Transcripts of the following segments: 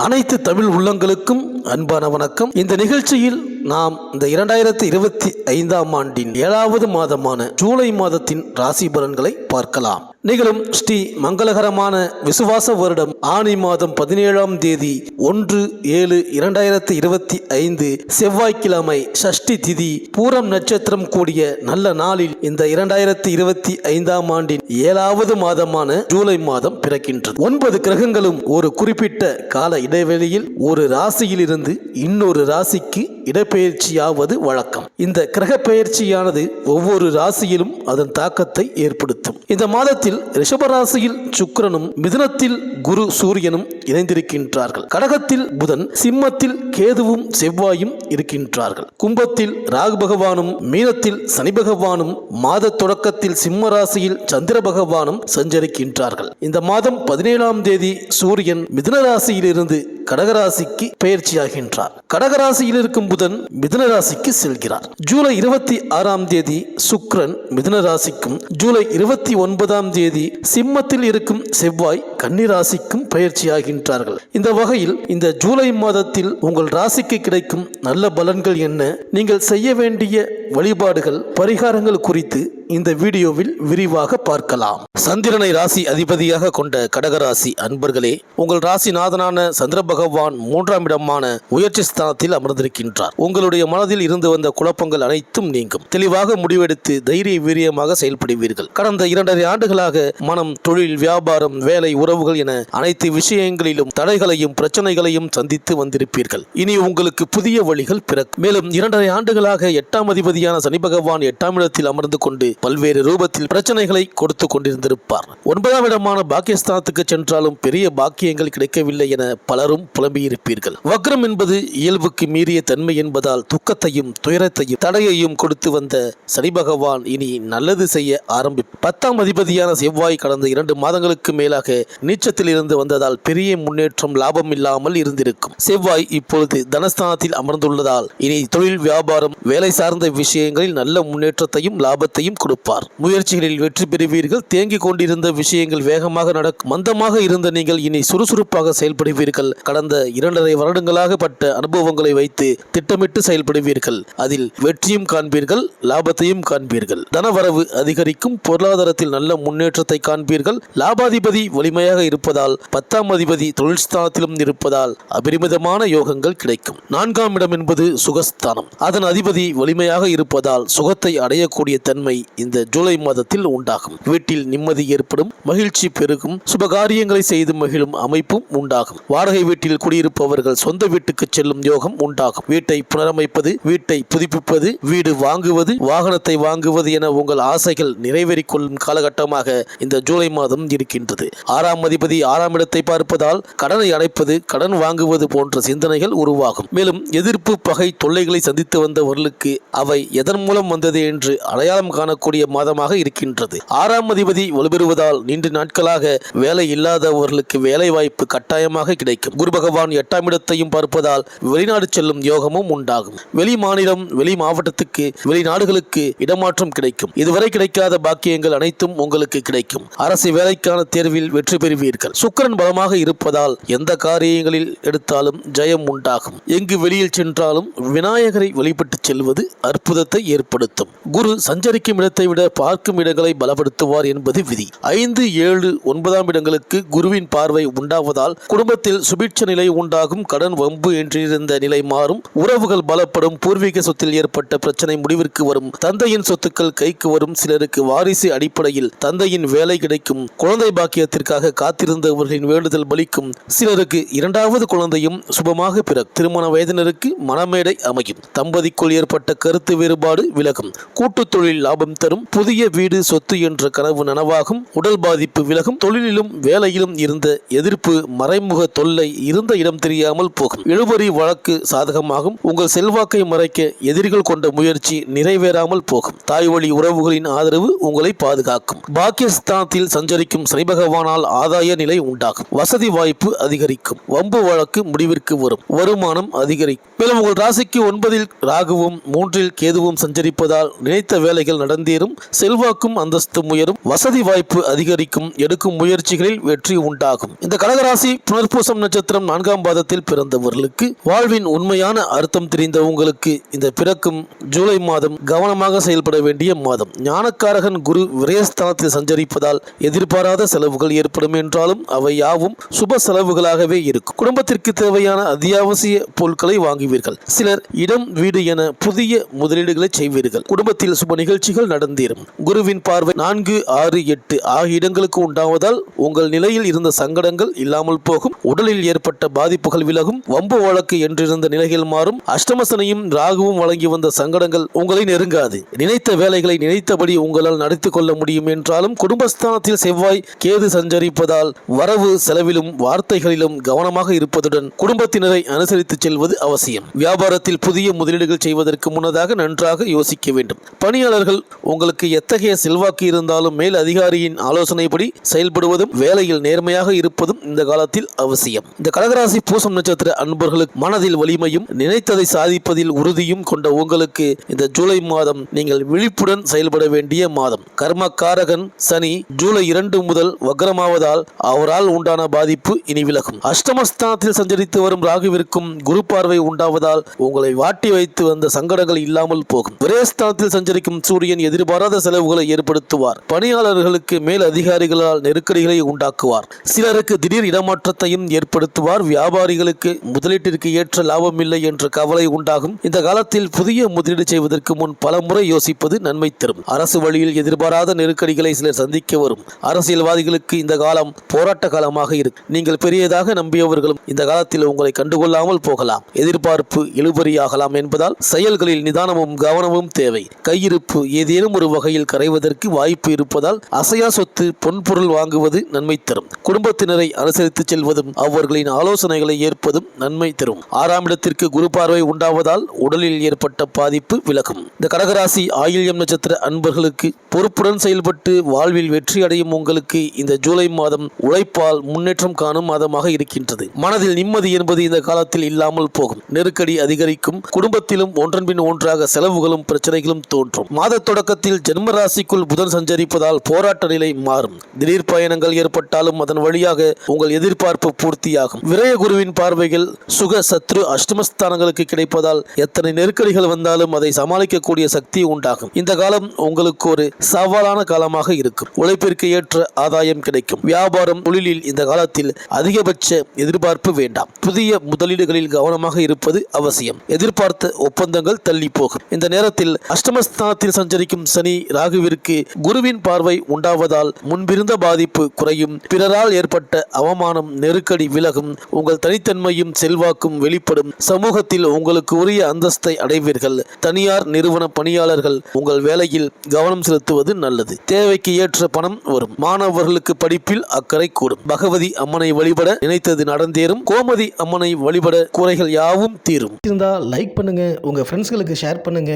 அனைத்து தமிழ் உள்ளங்களுக்கும் அன்பான வணக்கம். இந்த நிகழ்ச்சியில் நாம் இந்த 2025ஆம் ஆண்டின் 7வது மாதமான ஜூலை மாதத்தின் ராசி பலன்களை பார்க்கலாம். நிகழும் ஸ்ரீ மங்களகரமான விசுவாச வருடம் ஆனி மாதம் 17ஆம் தேதி 1/7/2025 செவ்வாய்க்கிழமை சஷ்டி திதி பூரம் நட்சத்திரம் கூடிய நல்ல நாளில் இந்த 2025ஆம் ஆண்டின் 7வது மாதமான ஜூலை மாதம் பிறக்கின்றது. 9 கிரகங்களும் ஒரு குறிப்பிட்ட கால இடைவெளியில் ஒரு ராசியில் இருந்து இன்னொரு ராசிக்கு இடப்பெயர்ச்சியாவது வழக்கம். இந்த கிரக பெயர்ச்சியானது ஒவ்வொரு ராசியிலும் அதன் தாக்கத்தை ஏற்படுத்தும். இந்த மாதத்தில் ரிஷபராசியில் சுக்கிரனும், மிதுனத்தில் குரு சூரியனும் இணைந்திருக்கின்றார்கள். கடகத்தில் புதன், சிம்மத்தில் கேதுவும் செவ்வாயும் இருக்கின்றார்கள். கும்பத்தில் ராகு பகவானும், மீனத்தில் சனி பகவானும், மாத தொடக்கத்தில் சிம்ம ராசியில் சந்திர பகவானும் சஞ்சரிக்கின்றார்கள். இந்த மாதம் 17ஆம் தேதி சூரியன் மிதுன ராசியிலிருந்து கடகராசிக்கு பெயர்ச்சியாகின்றார். கடகராசியில் இருக்கும் புதன் மிதுன ராசிக்கு செல்கிறார். ஜூலை 26ஆம் தேதி சுக்கிரன் மிதுன ராசிக்கும், ஜூலை 29ஆம் தேதி சிம்மத்தில் இருக்கும் செவ்வாய் கன்னி ராசிக்கும் பெயர்ச்சியாகின்றார்கள். இந்த வகையில் இந்த ஜூலை மாதத்தில் உங்கள் ராசிக்கு கிடைக்கும் நல்ல பலன்கள் என்ன, நீங்கள் செய்ய வேண்டிய வழிபாடுகள், பரிகாரங்கள் குறித்து இந்த வீடியோவில் விரிவாக பார்க்கலாம். சந்திரனை ராசி அதிபதியாக கொண்ட கடகராசி அன்பர்களே, உங்கள் ராசிநாதனான சந்திர பகவான் 3ஆம் இடமான முயற்சி ஸ்தானத்தில் அமர்ந்திருக்கின்றார். உங்களுடைய மனதில் இருந்து வந்த குழப்பங்கள் அனைத்தும் நீங்கும். தெளிவாக முடிவெடுத்து தைரிய வீரியமாக செயல்படுவீர்கள். கடந்த 2.5 ஆண்டுகளாக மனம், தொழில், வியாபாரம், வேலை, உறவுகள் என அனைத்து விஷயங்களிலும் தடைகளையும் பிரச்சனைகளையும் சந்தித்து வந்திருப்பீர்கள். இனி உங்களுக்கு புதிய வழிகள் பிறக்கும். மேலும் 2.5 ஆண்டுகளாக 8ஆம் அதிபதியான சனி பகவான் 8ஆம் இடத்தில் அமர்ந்து கொண்டு பல்வேறு ரூபத்தில் பிரச்சனைகளை கொடுத்து கொண்டிருந்திருப்பார். 9ஆம் இடமான பாக்கியஸ்தானத்துக்கு சென்றாலும் பெரிய பாக்கியங்கள் கிடைக்கவில்லை என பலரும் புலம்பியிருப்பீர்கள். வக்ரம் என்பது இயல்புக்கு மீறிய தன்மை என்பதால் துக்கத்தையும் துயரத்தையும் தடையையும் கொடுத்து வந்த சனி பகவான் இனி நல்லது செய்ய ஆரம்பிப்பார். 10ஆம் அதிபதியான செவ்வாய் கடந்த 2 மாதங்களுக்கு மேலாக நீச்சத்தில் இருந்து வந்ததால் பெரிய முன்னேற்றம் லாபம் இல்லாமல் இருந்திருக்கும். செவ்வாய் இப்பொழுது தனஸ்தானத்தில் அமர்ந்துள்ளதால் இனி தொழில், வியாபாரம், வேலை சார்ந்த விஷயங்களில் நல்ல முன்னேற்றத்தையும் லாபத்தையும் கொடுப்பார். முயற்சிகளில் வெற்றி பெறுவீர்கள். தேங்கிக் கொண்டிருந்த விஷயங்கள் வேகமாக நடக்கும். மந்தமாக இருந்த நீங்கள் இனி சுறுசுறுப்பாக செயல்படுவீர்கள். கடந்த 2.5 வருடங்களாக பட்ட அனுபவங்களை வைத்து திட்டமிட்டு செயல்படுவீர்கள். அதில் வெற்றியும் காண்பீர்கள், லாபத்தையும் காண்பீர்கள். தனவரவு அதிகரிக்கும். பொருளாதாரத்தில் நல்ல முன்னேற்றத்தை காண்பீர்கள். லாபாதிபதி வலிமையாக இருப்பதால் 10ஆம் அதிபதி தொழில் ஸ்தானத்திலும் இருப்பதால் அபரிமிதமான யோகங்கள் கிடைக்கும். 4ஆம் இடம் என்பது சுகஸ்தானம். அதன் அதிபதி வலிமையாக இருப்பதால் சுகத்தை அடையக்கூடிய தன்மை இந்த ஜூலை மாதத்தில் உண்டாகும். வீட்டில் நிம்மதி ஏற்படும், மகிழ்ச்சி பெருகும், சுபகாரியங்களை செய்து மகிழும் அமைப்பும் உண்டாகும். வாடகை வீட்டில் குடியிருப்பவர்கள் சொந்த வீட்டுக்கு செல்லும் யோகம் உண்டாகும். வீட்டை புனரமைப்பது, வீட்டை புதுப்பிப்பது, வீடு வாங்குவது, வாகனத்தை வாங்குவது என உங்கள் ஆசைகள் நிறைவேறிக் கொள்ளும் காலகட்டமாக இந்த ஜூலை மாதம் இருக்கின்றது. 6ஆம் அதிபதி 6ஆம் இடத்தை பார்ப்பதால் கடனை அடைப்பது, கடன் வாங்குவது போன்ற சிந்தனைகள் உருவாகும். மேலும் எதிர்ப்பு, பகை, தொல்லைகளை சந்தித்து வந்தவர்களுக்கு அவை எதன் மூலம் வந்தது என்று அடையாளம் காணக்கூடிய மாதமாக இருக்கின்றது. 6ஆம் அதிபதி வலுப்பெறுவதால் நீண்ட நாட்களாக வேலை இல்லாதவர்களுக்கு வேலை வாய்ப்பு கட்டாயமாக கிடைக்கும். குரு பகவான் 8ஆம் இடத்தையும் பார்ப்பதால் வெளிநாடு செல்லும் யோகமும் உண்டாகும். வெளி மாநிலம், வெளி மாவட்டத்துக்கு, வெளிநாடுகளுக்கு இடமாற்றம் கிடைக்கும். இதுவரை கிடைக்காத பாக்கியங்கள் அனைத்தும் உங்களுக்கு கிடைக்கும். அரசு வேலைக்கான தேர்வில் வெற்றி பெறுவீர்கள். சுக்கிரன் பலமாக இருப்பதால் எந்த காரியங்களில் எடுத்தாலும் ஜெயம் உண்டாகும். எங்கு வெளியில் சென்றாலும் விநாயகரை வழிபட்டு செல்வது அற்புதத்தை ஏற்படுத்தும். குரு சஞ்சரிக்கும் இடத்தை விட பார்க்கும் இடங்களை பலப்படுத்துவார் என்பது விதி. 5, 7, 9ஆம் இடங்களுக்கு குருவின் பார்வை உண்டாவதால் குடும்பத்தில் சுபிட்ச நிலை உண்டாகும். கடன், வம்பு என்றிருந்த நிலை மாறும். உறவுகள் பலப்படும். பூர்வீக சொத்தில் ஏற்பட்ட பிரச்சனை முடிவிற்கு வரும். தந்தையின் சொத்துக்கள் கைக்கு வரும். சிலருக்கு வாரிசு அடிப்படையில் தந்தையின் வேலை கிடைக்கும். குழந்தை பாக்கியத்திற்காக காத்திருந்தவர்களின் வேண்டுதல் பலிக்கும். சிலருக்கு 2வது குழந்தையும் சுபமாக பிறக்கும். திருமண வயதினருக்கு மணமேடை அமையும். தம்பதிக்குள் ஏற்பட்ட கருத்து வேறுபாடு விலகும். கூட்டு தொழில் லாபம் தரும். புதிய வீடு, சொத்து என்ற கனவு நனவாகும். உடல் பாதிப்பு விலகும். தொழிலிலும் வேலையிலும் இருந்த எதிர்ப்பு, மறைமுக தொல்லை இருந்த இடம் தெரியாமல் போகும். இழுபறி வழக்கு சாதகமாகும். உங்கள் செல்வாக்கை மறைக்க எதிரிகள் கொண்ட முயற்சி நிறைவேறாமல் போகும். தாய் வழி உறவுகளின் ஆதரவு உங்களை பாதுகாக்கும். பாக்கியஸ்தானத்தில் சஞ்சரிக்கும் சனி பகவானால் ஆதாய நிலை உண்டாகும். வசதி வாய்ப்பு அதிகரிக்கும். வம்பு வழக்கு முடிவிற்கு வரும். வருமானம் அதிகரிக்கும். மேலும் உங்கள் ராசிக்கு 9இல் ராகுவும் 3இல் கேதுவும் சஞ்சரிப்பதால் நினைத்த வேலைகள் நடந்தேறும். செல்வாக்கும் அந்தஸ்தும் உயரும். வசதி வாய்ப்பு அதிகரிக்கும். எடுக்கும் முயற்சிகளில் வெற்றி உண்டாகும். இந்த கடகராசி புனர்பூசம் நட்சத்திரம் 4ஆம் பாதத்தில் பிறந்தவர்களுக்கு வாழ்வின் உண்மையான அர்த்தம் தெரிந்த உங்களுக்கு இந்த பிறக்கும் ஜூலை மாதம் கவனமாக செயல்பட வேண்டிய மாதம். ஞானக்காரகன் குரு விரயஸ்தானத்தில் சஞ்சரிப்பதால் எதிர்பாராத செலவுகள் ஏற்படும் என்றாலும் அவை யாவும் சுப செலவுகளாகவே இருக்கும். குடும்பத்திற்கு தேவையான அத்தியாவசிய பொருட்களை வாங்குவீர்கள். சிலர் இடம் வீடு என புதிய முதலீடுகளை செய்வீர்கள். குடும்பத்தில் சுப நிகழ்ச்சிகள் நடந்தேறும். குருவின் பார்வை 4, 6, 8 ஆகிய இடங்களுக்கு உண்டாவதால் உங்கள் நிலையில் இருந்த சங்கடங்கள் இல்லாமல் போகும். உடலில் ஏற்பட்ட பாதிப்புகள் விலகும். வம்பு வழக்கு என்றிருந்த நிலைகள் மாறும். அஷ்டமசனையும் ராகுவும் வழங்கி வந்த சங்கடங்கள் உங்களை நெருங்காது. நினைத்த வேலைகளை நினைத்தபடி உங்களால் நடத்திக் கொள்ள முடியும் என்றாலும் குடும்பஸ்தானத்தில் செவ்வாய் கேது சஞ்சரிப்பதால் வரவு செலவிலும் வார்த்தைகளிலும் கவனமாக இருப்பதுடன் குடும்பத்தினரை அனுசரித்து செல்வது அவசியம். வியாபாரத்தில் புதிய முதலீடுகள் செய்வதற்கு முன்னதாக நன்றாக யோசிக்க வேண்டும். பணியாளர்கள் உங்களுக்கு எத்தகைய செல்வாக்கு இருந்தாலும் மேல் அதிகாரியின் ஆலோசனைப்படி செயல்படுவதும் வேலையில் நேர்மையாக இருப்பதும் இந்த காலத்தில் அவசியம். இந்த கடகராசி பூசம் நட்சத்திர அன்பர்களுக்கு மனதில் வலிமையும் நினைத்ததை சாதிப்பதில் உறுதியும் கொண்ட உங்களுக்கு இந்த ஜூலை மாதம் நீங்கள் விழிப்புடன் செயல்பட வேண்டிய மாதம். கர்மகாரகன் சனி ஜூலை 2 முதல் வக்ரமாவதால் அவரால் உண்டான பாதிப்பு இனி விலகும். அஷ்டமஸ்தானத்தில் சஞ்சரித்து வரும் ராகுவிற்கும் குரு பார்வை உண்டாவதால் உங்களை வாட்டி வைத்து வந்த சங்கடங்கள் இல்லாமல் போகும். விரயஸ்தானத்தில் சஞ்சரிக்கும் சூரியன் எதிர்பாராத செலவுகளை ஏற்படுத்துவார். பணியாளர்களுக்கு மேல் அதிகாரிகளால் நெருக்கடிகளை உண்டாக்குவார். சிலருக்கு திடீர் இடமாற்றத்தையும் ஏற்படுத்துவார். வியாபாரிகளுக்கு முதலீட்டிற்கு ஏற்ற லாபம் இல்லை என்ற கவலை உண்டாகும். இந்த காலத்தில் புதிய முதலீடு செய்வதற்கு முன் பல முறை யோசிப்பது நன்மை தரும். அரசு வழியில் எதிர்பாராத நெருக்கடிகளை சிலர் சந்திக்க வரும். அரசியல்வாதிகளுக்கு இந்த காலம் போராட்ட காலமாக இருக்கும். நீங்கள் பெரியதாக நம்பியவர்களும் இந்த காலத்தில் உங்களை கண்டுகொள்ளாமல் போகலாம். எதிர்பார்ப்பு இழுபறியாகலாம் என்பதால் செயல்களில் நிதானமும் கவனமும் தேவை. கையிருப்பு ஏதேனும் ஒரு வகையில் கரைவதற்கு வாய்ப்பு இருப்பதால் அசையா சொத்து பொன்பொருள் வாங்குவது நன்மை தரும். குடும்பத்தினரை அனுசரித்து செல்வதும் அவர்களின் ஆலோசனைகளை ஏற்பதும் நன்மை தரும். 6ஆம் இடத்திற்கு குரு பார்வை உண்டாவதால் உடலில் ஏற்பட்ட பாதிப்பு விலகும். இந்த கடகராசி ஆயில்யம் நட்சத்திர அன்பர்களுக்கு பொறுப்புடன் செயல்பட்டு வாழ்வில் வெற்றி அடையும் உங்களுக்கு இந்த ஜூலை மாதம் உழைப்பால் முன்னேற்றம் காணும் மாதமாக இருக்கின்றது. மனதில் நிம்மதி என்பது இந்த காலத்தில் இல்லாமல் போகும். நெருக்கடி அதிகரிக்கும். குடும்பத்திலும் ஒன்றன் பின் ஒன்றாக செலவுகளும் பிரச்சனைகளும் தோன்றும். மாத தொடக்கத்தில் ஜென்ம ராசிக்குள் புதன் சஞ்சரிப்பதால் போராட்ட நிலை மாறும். திடீர் பயணங்கள் ஏற்பட்டாலும் அதன் வழியாக உங்கள் எதிர்பார்ப்பு பூர்த்தியாகும். விரய குருவின் பார்வைகள் சுக சத்ரு அஷ்டமஸ்தானங்களுக்கு கிடைப்பதால் எத்தனை நெருக்கடிகள் வந்தாலும் அதை சமாளிக்கக்கூடிய சக்தி உண்டாகும். இந்த காலம் உங்களுக்கு ஒரு சவாலான காலமாக இருக்கும். உழைப்பிற்கு ஏற்ற ஆதாயம் கிடைக்கும். வியாபாரம் தொழிலில் இந்த காலத்தில் அதிகபட்ச எதிர்பார்ப்பு வேண்டாம். புதிய முதலீடுகளில் கவனமாக இருப்பது அவசியம். எதிர்பார்த்த ஒப்பந்தங்கள் தள்ளி போகும். இந்த நேரத்தில் அஷ்டமஸ்தானத்தில் சஞ்சரிக்கும் சனி ராகுவிற்கு குருவின் பார்வை உண்டாவதால் முன்பிருந்த பாதிப்பு குறையும். பிறரால் ஏற்பட்ட அவமானம் நெருக்கடி விலகும். உங்கள் தனித்தன்மையும் செல்வாக்கும் வெளிப்படும். சமூகத்தில் உங்களுக்கு உரிய அந்தஸ்தை அடைவீர்கள். தனியார் நிறுவன பணியாளர்கள் உங்கள் வேலையில் கவனம் செலுத்துவது நல்லது. தேவைக்கு ஏற்ற பணம் வரும். மாணவர்களுக்கு படிப்பில் அக்கறை கூடும். பகவதி அம்மனை வழிபட நினைத்தது நடந்தேறும். கோமதி அம்மனை வழிபட குறைகள் யாவும் தீரும். இருந்தால் லைக் பண்ணுங்க, உங்க ஃப்ரெண்ட்ஸ்களுக்கு ஷேர் பண்ணுங்க.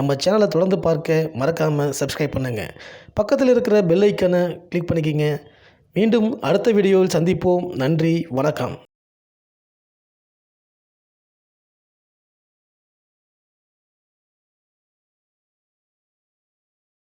நம்ம சேனலை தொடர்ந்து பார்க்க மறக்காம சப்ஸ்கிரைப் பண்ணுங்க. பக்கத்தில் இருக்கிற பெல் ஐக்கானை கிளிக் பண்ணிக்கிங்க. மீண்டும் அடுத்த வீடியோவில் சந்திப்போம். நன்றி, வணக்கம்.